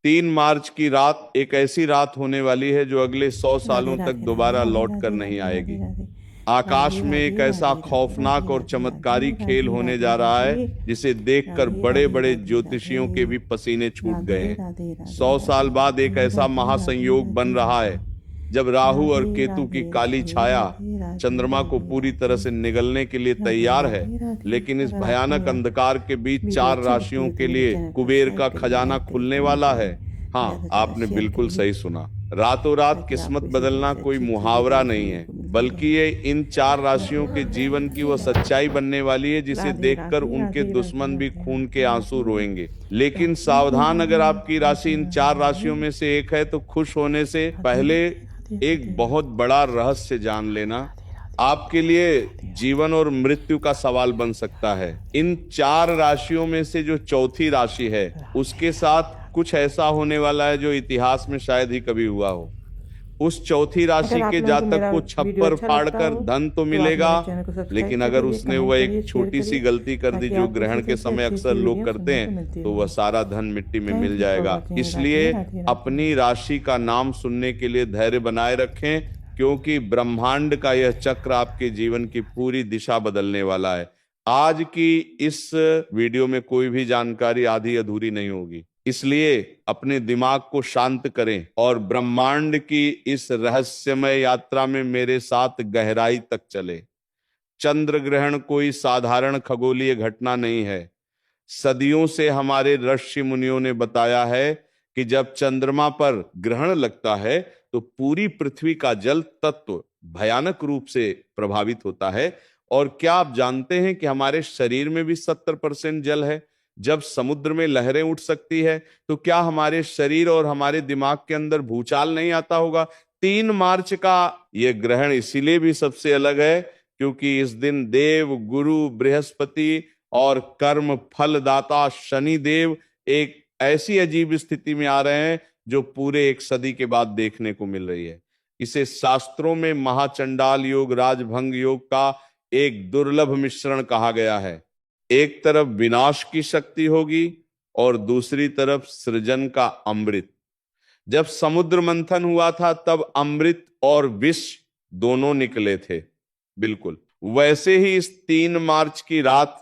3 मार्च की रात एक ऐसी रात होने वाली है जो अगले 100 सालों राधे तक राधे राधे दोबारा राधे लौट कर राधे नहीं राधे राधे आएगी। राधे आकाश राधे में एक राधे ऐसा राधे राधे खौफनाक राधे और राधे चमत्कारी राधे खेल राधे होने राधे जा रहा है राधे जिसे देखकर राधे बड़े राधे बड़े राधे ज्योतिषियों के भी पसीने छूट राधे गए हैं। राधे राधे 100 साल राधे बाद एक राधे ऐसा राधे राधे महासंयोग बन राधे रहा है जब राहु और राधे केतु की राधे काली राधे छाया राधे राधे चंद्रमा को राधे पूरी तरह राधे से निगलने के लिए राधे तैयार है। राधे राधे। लेकिन इस अगर आपको भयानक मेरा अंधकार के बीच वीडियो 4 अच्छा लगता राशियों है तो के मेरे लिए चैनल को कुबेर का सब्सक्राइब करिए, खजाना लाइक करिए, खुलने कमेंट वाला है। करिए, हाँ, ज़्यादा से ज़्यादा आपने शेयर बिल्कुल करिए सही सुना। रातों रात ताकि किस्मत आपको इसी तरह बदलना से कोई अच्छी अच्छी मुहावरा वीडियो नहीं देखने है, को मिलती बल्कि रहे। ये इन 4 राशियों के राधे जीवन की राधे वो सच्चाई राधे बनने वाली है जिसे राधे देखकर राधे उनके राधे दुश्मन भी राधे खून के राधे आंसू राधे रोएंगे। लेकिन राधे सावधान, अगर राधे आपकी राशि राधे इन राधे 4 राशियों में से एक है तो खुश होने से राधे पहले राधे एक राधे बहुत राधे बड़ा रहस्य जान लेना। राधे आपके लिए जीवन और मृत्यु का सवाल बन सकता है। इन 4 राशियों में से जो चौथी राशि है उसके साथ कुछ ऐसा होने वाला है जो इतिहास में शायद ही कभी हुआ हो। उस चौथी राशि अगर आप के लोगों को जातक मेरा को वीडियो छप्पर अच्छा लगता फाड़कर हो धन तो तो आप मिलेगा, मेरे चैनल को सब्सक्राइब लेकिन अगर करिए, उसने कमेंट वह करिए, एक शेयर छोटी सी करिए गलती कर दी ताकि जो आपको ग्रहण इसी के तरह की समय अच्छी अक्सर अच्छी लोग वीडियो करते सुनने को हैं मिलती तो वह रहे। सारा धन मिट्टी में थैंक मिल यू फॉर जाएगा। वॉचिंग। राधे इसलिए राधे राधे अपनी राशि का नाम सुनने के लिए धैर्य बनाए रखें, क्योंकि ब्रह्मांड का यह चक्र आपके जीवन की पूरी दिशा बदलने वाला है। आज की इस वीडियो में कोई भी जानकारी आधी अधूरी नहीं होगी, इसलिए अपने दिमाग को शांत करें और ब्रह्मांड की इस रहस्यमय यात्रा में मेरे साथ गहराई तक चले। चंद्र ग्रहण कोई साधारण खगोलीय घटना नहीं है। सदियों से हमारे ऋषि मुनियों ने बताया है कि जब चंद्रमा पर ग्रहण लगता है तो पूरी पृथ्वी का जल तत्व भयानक रूप से प्रभावित होता है। और क्या आप जानते हैं कि हमारे शरीर में भी 70% जल है। जब समुद्र में लहरें उठ सकती है तो क्या हमारे शरीर और हमारे दिमाग के अंदर भूचाल नहीं आता होगा। 3 मार्च का यह ग्रहण इसीलिए भी सबसे अलग है क्योंकि इस दिन देव गुरु बृहस्पति और कर्म फलदाता शनि देव एक ऐसी अजीब स्थिति में आ रहे हैं जो पूरे एक सदी के बाद देखने को मिल रही है। इसे शास्त्रों में महाचंडाल योग, राजभंग योग का एक दुर्लभ मिश्रण कहा गया है। एक तरफ विनाश की शक्ति होगी और दूसरी तरफ सृजन का अमृत। जब समुद्र मंथन हुआ था तब अमृत और विष दोनों निकले थे। बिल्कुल वैसे ही इस 3 मार्च की रात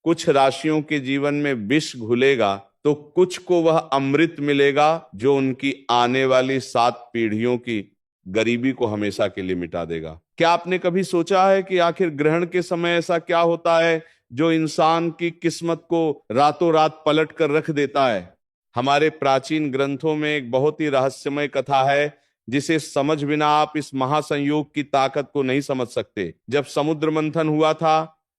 कुछ राशियों के जीवन में विष घुलेगा तो कुछ को वह अमृत मिलेगा जो उनकी आने वाली 7 पीढ़ियों की गरीबी को हमेशा के लिए मिटा देगा। क्या आपने कभी सोचा है कि आखिर ग्रहण के समय ऐसा क्या होता है जो इंसान की किस्मत को रातों रात पलट कर रख देता है। हमारे प्राचीन ग्रंथों में एक बहुत ही रहस्यमय कथा है जिसे समझ बिना आप इस महासंयोग की ताकत को नहीं समझ सकते। जब समुद्र मंथन हुआ था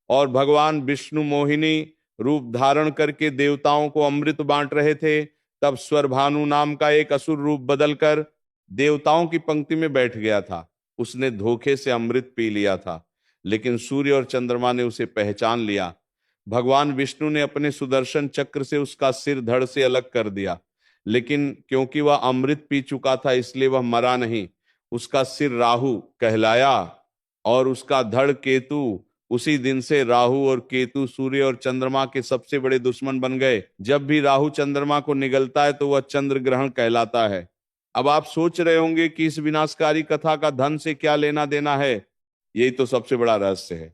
और भगवान विष्णु मोहिनी रूप धारण करके देवताओं को अमृत बांट रहे थे, तब स्वरभानु नाम का एक असुर रूप बदलकर देवताओं की पंक्ति में बैठ गया था। उसने धोखे से अमृत पी लिया था, लेकिन सूर्य और चंद्रमा ने उसे पहचान लिया। भगवान विष्णु ने अपने सुदर्शन चक्र से उसका सिर धड़ से अलग कर दिया, लेकिन क्योंकि वह अमृत पी चुका था इसलिए वह मरा नहीं। उसका सिर राहु कहलाया और उसका धड़ केतु। उसी दिन से राहु और केतु सूर्य और चंद्रमा के सबसे बड़े दुश्मन बन गए। जब भी राहु चंद्रमा को निगलता है तो वह चंद्र ग्रहण कहलाता है। अब आप सोच रहे होंगे कि इस विनाशकारी कथा का धन से क्या लेना देना है। यही तो सबसे बड़ा रहस्य है।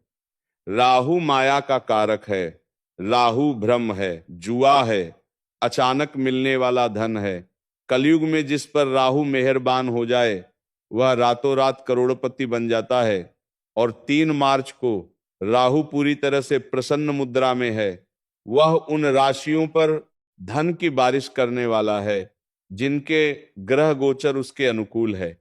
राहु माया का कारक है, राहु भ्रम है, जुआ है, अचानक मिलने वाला धन है। कलयुग में जिस पर राहु मेहरबान हो जाए वह रातों रात करोड़पति बन जाता है। और 3 मार्च को राहु पूरी तरह से प्रसन्न मुद्रा में है। वह उन राशियों पर धन की बारिश करने वाला है जिनके ग्रह गोचर उसके अनुकूल है।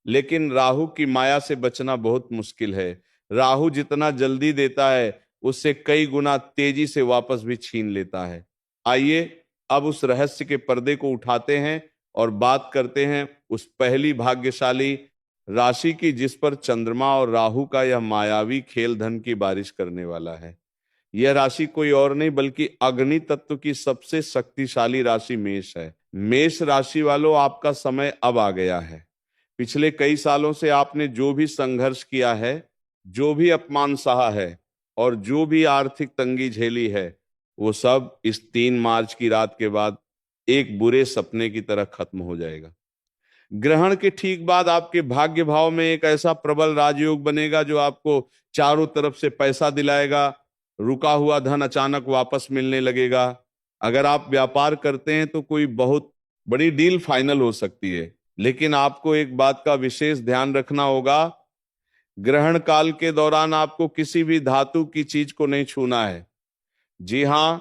लेकिन राहु की माया से बचना बहुत मुश्किल है। राहु जितना जल्दी देता है उससे कई गुना तेजी से वापस भी छीन लेता है। आइए अब उस रहस्य के पर्दे को उठाते हैं और बात करते हैं उस पहली भाग्यशाली राशि की जिस पर चंद्रमा और राहु का यह मायावी खेल धन की बारिश करने वाला है। यह राशि कोई और नहीं बल्कि अग्नि तत्व की सबसे शक्तिशाली राशि मेष है। मेष राशि वालों, आपका समय अब आ गया है। पिछले कई सालों से आपने जो भी संघर्ष किया है, जो भी अपमान सहा है और जो भी आर्थिक तंगी झेली है, वो सब इस 3 मार्च की रात के बाद एक बुरे सपने की तरह खत्म हो जाएगा। ग्रहण के ठीक बाद आपके भाग्य भाव में एक ऐसा प्रबल राजयोग बनेगा जो आपको चारों तरफ से पैसा दिलाएगा, रुका हुआ धन अचानक वापस मिलने लगेगा। अगर आप व्यापार करते हैं तो कोई बहुत बड़ी डील फाइनल हो सकती है, लेकिन आपको एक बात का विशेष ध्यान रखना होगा, ग्रहण काल के दौरान आपको किसी भी धातु की चीज को नहीं छूना है। जी हां,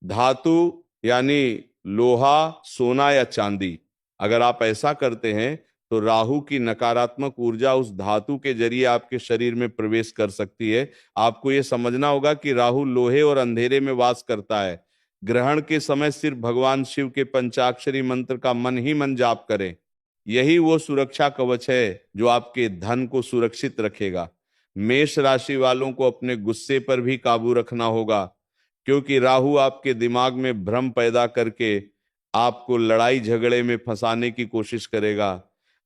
धातु यानी लोहा, सोना या चांदी। अगर आप ऐसा करते हैं तो राहु की नकारात्मक ऊर्जा उस धातु के जरिए आपके शरीर में प्रवेश कर सकती है। आपको यह समझना होगा कि राहु लोहे और अंधेरे में वास करता है। ग्रहण के समय सिर्फ भगवान शिव के पंचाक्षरी मंत्र का मन ही मन जाप करें। यही वो सुरक्षा कवच है जो आपके धन को सुरक्षित रखेगा। मेष राशि वालों को अपने गुस्से पर भी काबू रखना होगा, क्योंकि राहु आपके दिमाग में भ्रम पैदा करके आपको लड़ाई झगड़े में फंसाने की कोशिश करेगा।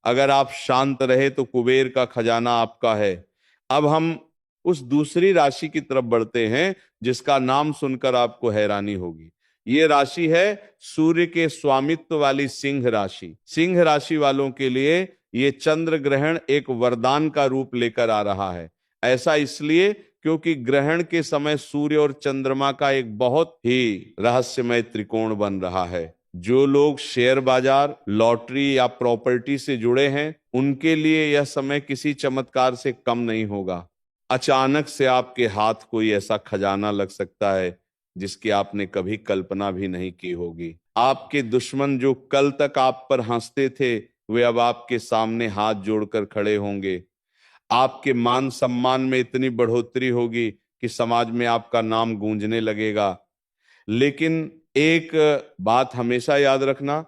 अगर आप शांत रहे तो कुबेर का खजाना आपका है। अब हम उस दूसरी राशि की तरफ बढ़ते हैं जिसका नाम सुनकर आपको हैरानी होगी। ये राशि है सूर्य के स्वामित्व वाली सिंह राशि। सिंह राशि वालों के लिए ये चंद्र ग्रहण एक वरदान का रूप लेकर आ रहा है। ऐसा इसलिए क्योंकि ग्रहण के समय सूर्य और चंद्रमा का एक बहुत ही रहस्यमय त्रिकोण बन रहा है। जो लोग शेयर बाजार, लॉटरी या प्रॉपर्टी से जुड़े हैं, उनके लिए यह समय किसी चमत्कार से कम नहीं होगा। अचानक से आपके हाथ कोई ऐसा खजाना लग सकता है जिसकी आपने कभी कल्पना भी नहीं की होगी। आपके दुश्मन जो कल तक आप पर हंसते थे, वे अब आपके सामने हाथ जोड़कर खड़े होंगे। आपके मान सम्मान में इतनी बढ़ोतरी होगी कि समाज में आपका नाम गूंजने लगेगा। लेकिन एक बात हमेशा याद रखना,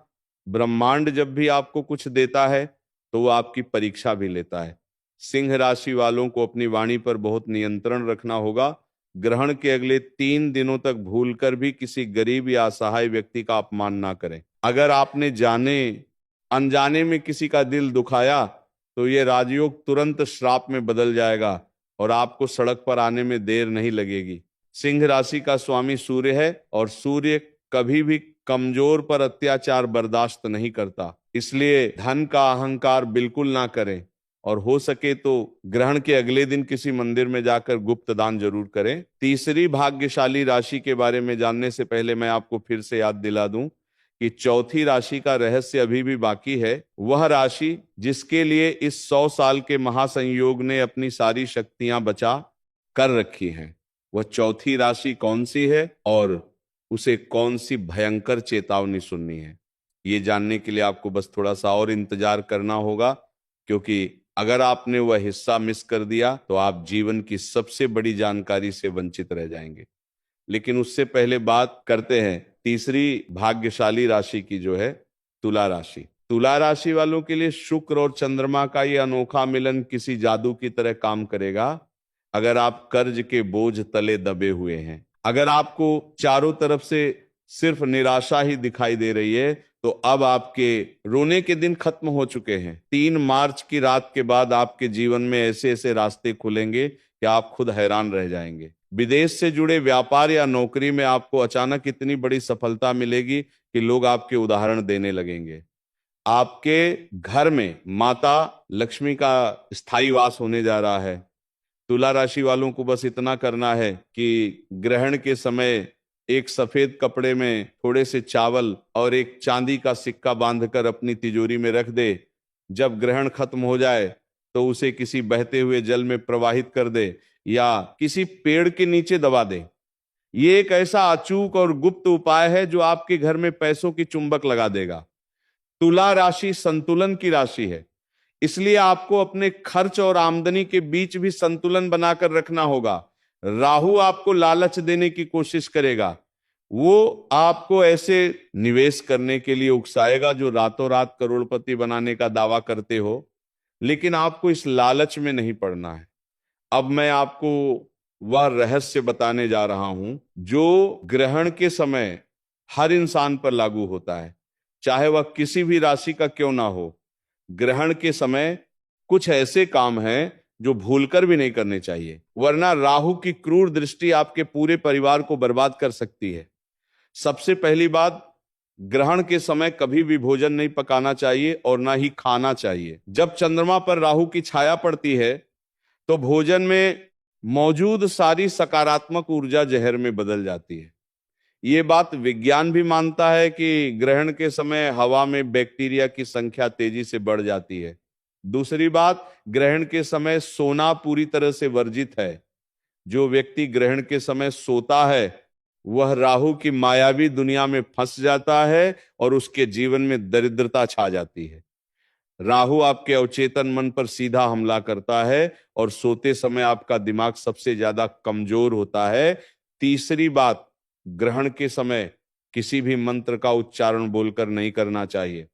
ब्रह्मांड जब भी आपको कुछ देता है तो वो आपकी परीक्षा भी लेता है। सिंह राशि वालों को अपनी वाणी पर बहुत नियंत्रण रखना होगा। ग्रहण के अगले 3 दिनों तक भूलकर भी किसी गरीब या असहाय व्यक्ति का अपमान ना करें। अगर आपने जाने अनजाने में किसी का दिल दुखाया तो ये राजयोग तुरंत श्राप में बदल जाएगा और आपको सड़क पर आने में देर नहीं लगेगी। सिंह राशि का स्वामी सूर्य है और सूर्य कभी भी कमजोर पर अत्याचार बर्दाश्त नहीं करता। इसलिए धन का अहंकार बिल्कुल ना करें और हो सके तो ग्रहण के अगले दिन किसी मंदिर में जाकर गुप्त दान जरूर करें। तीसरी भाग्यशाली राशि के बारे में जानने से पहले मैं आपको फिर से याद दिला दूं कि चौथी राशि का रहस्य अभी भी बाकी है। वह राशि जिसके लिए इस 100 साल के महासंयोग ने अपनी सारी शक्तियां बचा कर रखी हैं, वह चौथी राशि कौन सी है और उसे कौन सी भयंकर चेतावनी सुननी है, ये जानने के लिए आपको बस थोड़ा सा और इंतजार करना होगा, क्योंकि अगर आपने वह हिस्सा मिस कर दिया तो आप जीवन की सबसे बड़ी जानकारी से वंचित रह जाएंगे। लेकिन उससे पहले बात करते हैं तीसरी भाग्यशाली राशि की, जो है तुला राशि। तुला राशि वालों के लिए शुक्र और चंद्रमा का यह अनोखा मिलन किसी जादू की तरह काम करेगा। अगर आप कर्ज के बोझ तले दबे हुए हैं, अगर आपको चारों तरफ से सिर्फ निराशा ही दिखाई दे रही है, तो अब आपके रोने के दिन खत्म हो चुके हैं। 3 मार्च की रात के बाद आपके जीवन में ऐसे ऐसे रास्ते खुलेंगे कि आप खुद हैरान रह जाएंगे। विदेश से जुड़े व्यापार या नौकरी में आपको अचानक इतनी बड़ी सफलता मिलेगी कि लोग आपके उदाहरण देने लगेंगे। आपके घर में माता लक्ष्मी का स्थायी वास होने जा रहा है। तुला राशि वालों को बस इतना करना है कि ग्रहण के समय एक सफेद कपड़े में थोड़े से चावल और एक चांदी का सिक्का बांधकर अपनी तिजोरी में रख दे। जब ग्रहण खत्म हो जाए तो उसे किसी बहते हुए जल में प्रवाहित कर दे या किसी पेड़ के नीचे दबा दे। ये एक ऐसा अचूक और गुप्त उपाय है जो आपके घर में पैसों की चुंबक लगा देगा। तुला राशि संतुलन की राशि है, इसलिए आपको अपने खर्च और आमदनी के बीच भी संतुलन बनाकर रखना होगा। राहु आपको लालच देने की कोशिश करेगा। वो आपको ऐसे निवेश करने के लिए उकसाएगा जो रातों रात करोड़पति बनाने का दावा करते हो, लेकिन आपको इस लालच में नहीं पड़ना है। अब मैं आपको वह रहस्य बताने जा रहा हूं जो ग्रहण के समय हर इंसान पर लागू होता है, चाहे वह किसी भी राशि का क्यों ना हो। ग्रहण के समय कुछ ऐसे काम हैं जो भूलकर भी नहीं करने चाहिए, वरना राहु की क्रूर दृष्टि आपके पूरे परिवार को बर्बाद कर सकती है। सबसे पहली बात, ग्रहण के समय कभी भी भोजन नहीं पकाना चाहिए और ना ही खाना चाहिए। जब चंद्रमा पर राहु की छाया पड़ती है तो भोजन में मौजूद सारी सकारात्मक ऊर्जा जहर में बदल जाती है। ये बात विज्ञान भी मानता है कि ग्रहण के समय हवा में बैक्टीरिया की संख्या तेजी से बढ़ जाती है। दूसरी बात, ग्रहण के समय सोना पूरी तरह से वर्जित है। जो व्यक्ति ग्रहण के समय सोता है वह राहु की मायावी दुनिया में फंस जाता है और उसके जीवन में दरिद्रता छा जाती है। राहु आपके अवचेतन मन पर सीधा हमला करता है और सोते समय आपका दिमाग सबसे ज्यादा कमजोर होता है। तीसरी बात, ग्रहण के समय किसी भी मंत्र का उच्चारण बोलकर नहीं करना चाहिए,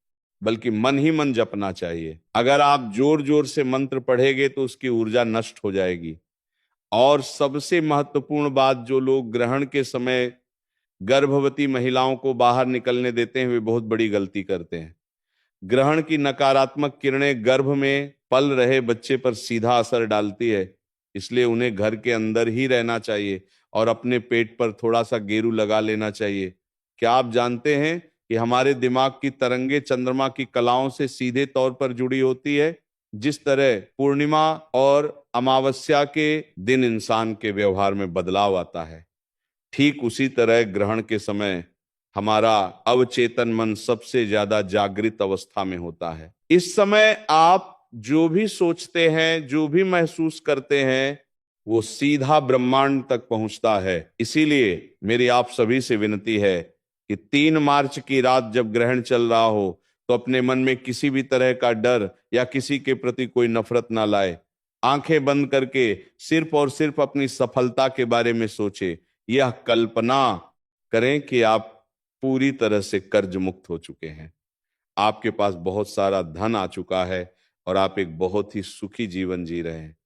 बल्कि मन ही मन जपना चाहिए। अगर आप जोर जोर से मंत्र पढ़ेंगे तो उसकी ऊर्जा नष्ट हो जाएगी। और सबसे महत्वपूर्ण बात, जो लोग ग्रहण के समय गर्भवती महिलाओं को बाहर निकलने देते हैं वे बहुत बड़ी गलती करते हैं। ग्रहण की नकारात्मक किरणें गर्भ में पल रहे बच्चे पर सीधा असर डालती है, इसलिए उन्हें घर के अंदर ही रहना चाहिए और अपने पेट पर थोड़ा सा गेरू लगा लेना चाहिए। क्या आप जानते हैं कि हमारे दिमाग की तरंगे चंद्रमा की कलाओं से सीधे तौर पर जुड़ी होती है? जिस तरह पूर्णिमा और अमावस्या के दिन इंसान के व्यवहार में बदलाव आता है, ठीक उसी तरह ग्रहण के समय हमारा अवचेतन मन सबसे ज्यादा जागृत अवस्था में होता है। इस समय आप जो भी सोचते हैं, जो भी महसूस करते हैं, वो सीधा ब्रह्मांड तक पहुंचता है। इसीलिए मेरी आप सभी से विनती है कि 3 मार्च की रात जब ग्रहण चल रहा हो तो अपने मन में किसी भी तरह का डर या किसी के प्रति कोई नफरत ना लाए। आंखें बंद करके सिर्फ और सिर्फ अपनी सफलता के बारे में सोचे। यह कल्पना करें कि आप पूरी तरह से कर्ज मुक्त हो चुके हैं, आपके पास बहुत सारा धन आ चुका है और आप एक बहुत ही सुखी जीवन जी रहे हैं।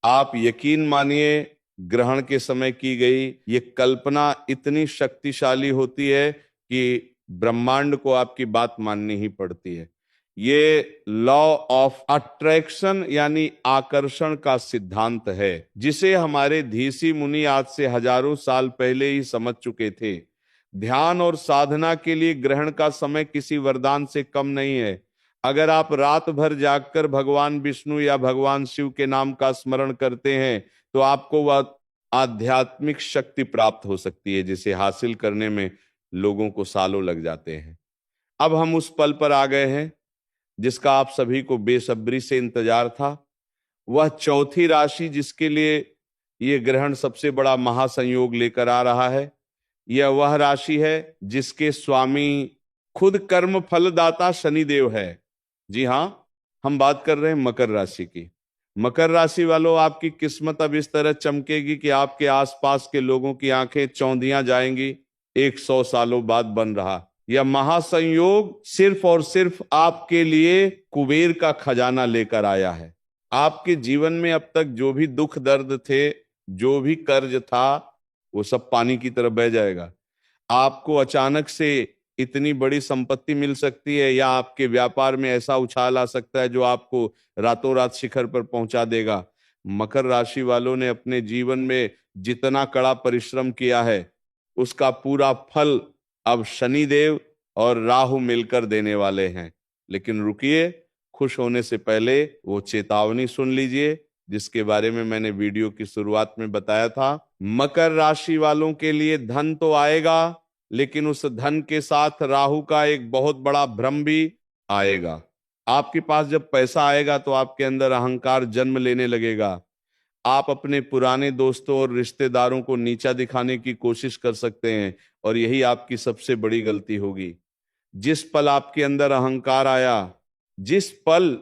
आप यकीन मानिए, ग्रहण के समय की गई ये कल्पना इतनी शक्तिशाली होती है कि ब्रह्मांड को आपकी बात माननी ही पड़ती है। ये लॉ ऑफ अट्रैक्शन यानी आकर्षण का सिद्धांत है, जिसे हमारे धीसी मुनि आज से हजारों साल पहले ही समझ चुके थे। ध्यान और साधना के लिए ग्रहण का समय किसी वरदान से कम नहीं है। अगर आप रात भर जागकर भगवान विष्णु या भगवान शिव के नाम का स्मरण करते हैं तो आपको वह आध्यात्मिक शक्ति प्राप्त हो सकती है जिसे हासिल करने में लोगों को सालों लग जाते हैं। अब हम उस पल पर आ गए हैं जिसका आप सभी को बेसब्री से इंतजार था। वह चौथी राशि जिसके लिए यह ग्रहण सबसे बड़ा महासंयोग लेकर आ रहा है, यह वह राशि है जिसके स्वामी खुद कर्म फलदाता शनिदेव है। जी हां, हम बात कर रहे हैं मकर राशि की। मकर राशि वालों, आपकी किस्मत अब इस तरह चमकेगी कि आपके आसपास के लोगों की आंखें चौंधियां जाएंगी। 100 सालों बाद बन रहा यह महासंयोग सिर्फ और सिर्फ आपके लिए कुबेर का खजाना लेकर आया है। आपके जीवन में अब तक जो भी दुख दर्द थे, जो भी कर्ज था, वो सब पानी की तरह बह जाएगा। आपको अचानक से इतनी बड़ी संपत्ति मिल सकती है या आपके व्यापार में ऐसा उछाल आ सकता है जो आपको रातों रात शिखर पर पहुंचा देगा। मकर राशि वालों ने अपने जीवन में जितना कड़ा परिश्रम किया है उसका पूरा फल अब शनिदेव और राहु मिलकर देने वाले हैं। लेकिन रुकिए, खुश होने से पहले वो चेतावनी सुन लीजिए जिसके बारे में मैंने वीडियो की शुरुआत में बताया था। मकर राशि वालों के लिए धन तो आएगा, लेकिन उस धन के साथ राहु का एक बहुत बड़ा भ्रम भी आएगा। आपके पास जब पैसा आएगा तो आपके अंदर अहंकार जन्म लेने लगेगा। आप अपने पुराने दोस्तों और रिश्तेदारों को नीचा दिखाने की कोशिश कर सकते हैं और यही आपकी सबसे बड़ी गलती होगी। जिस पल आपके अंदर अहंकार आया, जिस पल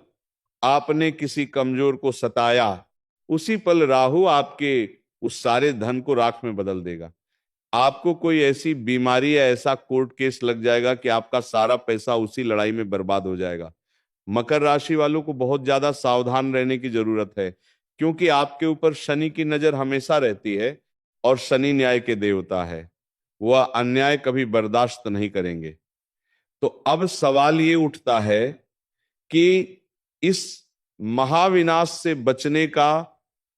आपने किसी कमजोर को सताया, उसी पल राहु आपके उस सारे धन को राख में बदल देगा। आपको कोई ऐसी बीमारी या ऐसा कोर्ट केस लग जाएगा कि आपका सारा पैसा उसी लड़ाई में बर्बाद हो जाएगा। मकर राशि वालों को बहुत ज्यादा सावधान रहने की जरूरत है, क्योंकि आपके ऊपर शनि की नजर हमेशा रहती है और शनि न्याय के देवता है। वह अन्याय कभी बर्दाश्त नहीं करेंगे। तो अब सवाल ये उठता है कि इस महाविनाश से बचने का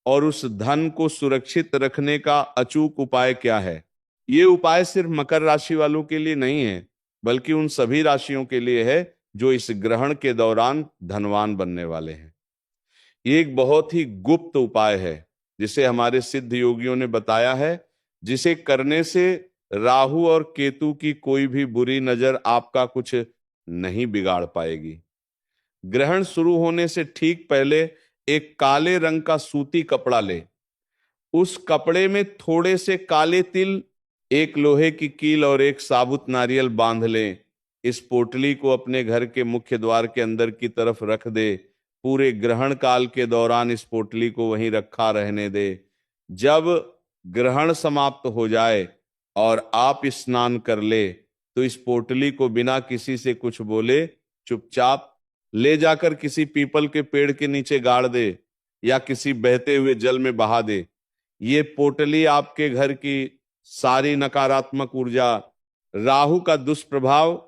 और उस धन को सुरक्षित रखने का अचूक उपाय क्या है। ये उपाय सिर्फ मकर राशि वालों के लिए नहीं है, बल्कि उन सभी राशियों के लिए है जो इस ग्रहण के दौरान धनवान बनने वाले हैं। ये एक बहुत ही गुप्त उपाय है जिसे हमारे सिद्ध योगियों ने बताया है, जिसे करने से राहु और केतु की कोई भी बुरी नजर आपका कुछ नहीं बिगाड़ पाएगी। ग्रहण शुरू होने से ठीक पहले एक काले रंग का सूती कपड़ा ले, उस कपड़े में थोड़े से काले तिल, एक लोहे की कील और एक साबुत नारियल बांध लें। इस पोटली को अपने घर के मुख्य द्वार के अंदर की तरफ रख दे। पूरे ग्रहण काल के दौरान इस पोटली को वहीं रखा रहने दे। जब ग्रहण समाप्त हो जाए और आप स्नान कर ले तो इस पोटली को बिना किसी से कुछ बोले चुपचाप ले जाकर किसी पीपल के पेड़ के नीचे गाड़ दे या किसी बहते हुए जल में बहा दे। ये पोटली आपके घर की सारी नकारात्मक ऊर्जा, राहु का दुष्प्रभाव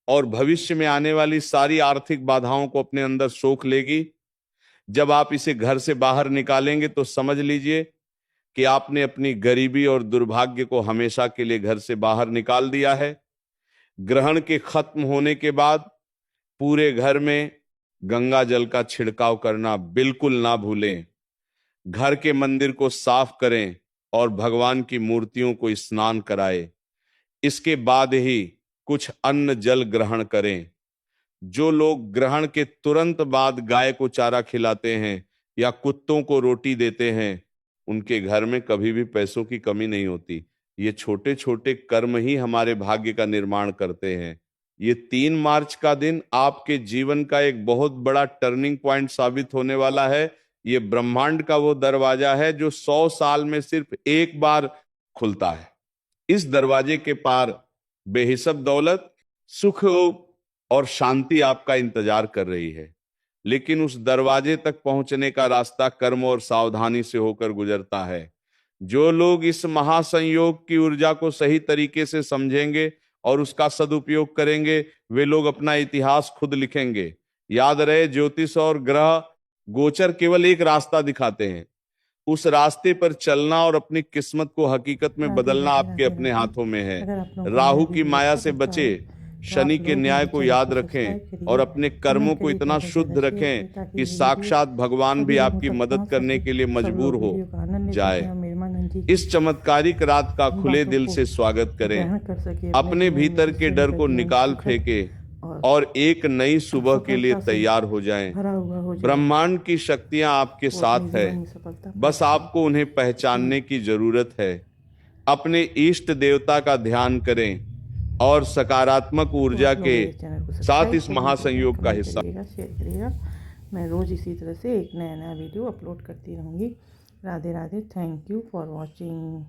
और भविष्य में आने वाली सारी आर्थिक बाधाओं को अपने अंदर सोख लेगी। जब आप इसे घर से बाहर निकालेंगे तो समझ लीजिए कि आपने अपनी गरीबी और दुर्भाग्य को हमेशा के लिए घर से बाहर निकाल दिया है। ग्रहण के खत्म होने के बाद पूरे घर में गंगा जल का छिड़काव करना बिल्कुल ना भूलें। घर के मंदिर को साफ करें और भगवान की मूर्तियों को स्नान कराएं। इसके बाद ही कुछ अन्न जल ग्रहण करें। जो लोग ग्रहण के तुरंत बाद गाय को चारा खिलाते हैं या कुत्तों को रोटी देते हैं, उनके घर में कभी भी पैसों की कमी नहीं होती। ये छोटे छोटे कर्म ही हमारे भाग्य का निर्माण करते हैं। ये 3 मार्च का दिन आपके जीवन का एक बहुत बड़ा टर्निंग पॉइंट साबित होने वाला है। ये ब्रह्मांड का वो दरवाजा है जो 100 साल में सिर्फ एक बार खुलता है। इस दरवाजे के पार बेहिसाब दौलत, सुख और शांति आपका इंतजार कर रही है, लेकिन उस दरवाजे तक पहुंचने का रास्ता कर्म और सावधानी से होकर गुजरता है। जो लोग इस महासंयोग की ऊर्जा को सही तरीके से समझेंगे और उसका सदुपयोग करेंगे, वे लोग अपना इतिहास खुद लिखेंगे। याद रहे, ज्योतिष और ग्रह गोचर केवल एक रास्ता दिखाते हैं। उस रास्ते पर चलना और अपनी किस्मत को हकीकत में बदलना आपके अपने हाथों में है। राहु की माया से बचे, शनि के न्याय को याद रखें और अपने कर्मों को इतना शुद्ध रखें कि साक्षात भगवान भी आपकी मदद करने के लिए मजबूर हो जाए। इस चमत्कारिक रात का खुले दिल से स्वागत करें। अपने भीतर के डर को निकाल फेंके और एक नई सुबह के लिए तैयार हो जाएं। ब्रह्मांड की शक्तियां आपके साथ है, बस आपको उन्हें पहचानने की जरूरत है। अपने इष्ट देवता का ध्यान करें और सकारात्मक ऊर्जा के साथ इस महासंयोग का हिस्सा शेयर करिएगा। मैं रोज इसी तरह से एक नया वीडियो अपलोड करती रहूँगी। Radhe Radhe. Thank you for watching.